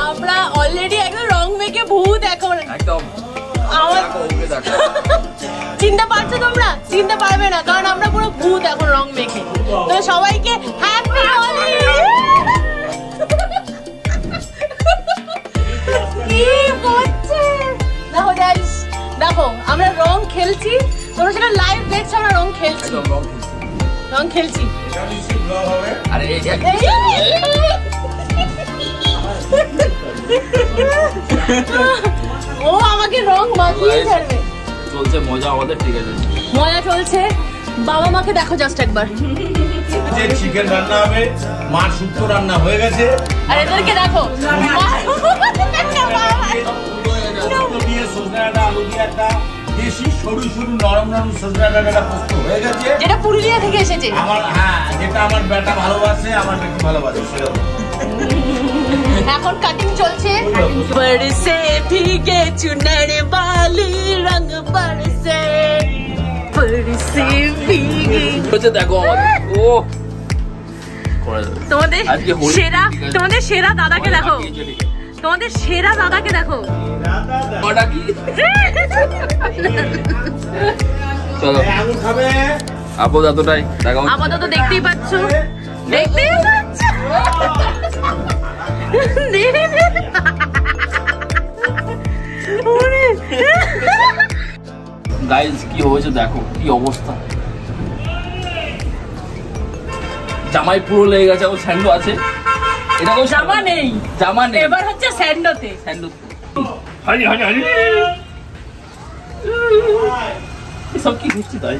আমরা অলরেডি একদম রং মেখে ভূত এখন একদম চিনতে পারছো তোমরা? চিনতে পারবে না কারণ আমরা পুরো ভূত এখন রং মেখে। তো সবাইকে হ্যাপি হোলি। দেখো গাইস, দেখো আমরা রং খেলছি, তোমরা সেটা লাইভ দেখছো, আমরা রং খেলছি, রং খেলছি। ও আমাকে রং মাখিয়ে ছাড়বে। চলছে মজা আমাদের, ঠিক আছে মজা চলছে। বাবা মাকে দেখো জাস্ট একবার। যে চিকেন রান্না হবে, মাছ শুক্তো রান্না হয়ে গেছে। আর এদেরকে দেখো, আলু দিয়ে একটা দেশি সরু সরু নরম নরম সজনা ডাঁটা পোস্ত হয়ে গেছে, যেটা পুরুলিয়া থেকে এসেছে আমার। হ্যাঁ, যেটা আমার বেটা ভালোবাসে, আমার বেটি ভালোবাসে সেরকম। এখন কাটিং চলছে। বরসে ভিগে চুনর বালি রং বরসে, বরসে ভিগে। দেখো আমাদের ও তোমাদের সেরা দাদাকে দেখো, তোমাদের সেরা দাদাকে দেখো। চলো আপাতত দেখতেই পাচ্ছ, দেখতেই পাচ্ছ। গাইস কি হয়েছে দেখো, কি অবস্থা। জামাই পুরো লেগে গেছে, ও স্যান্ডো আছে। এটাকেও জামা নেই, জামা নেই, এবার হচ্ছে স্যান্ডোতে। হানি হানি হানি এসব কি হচ্ছে তাই?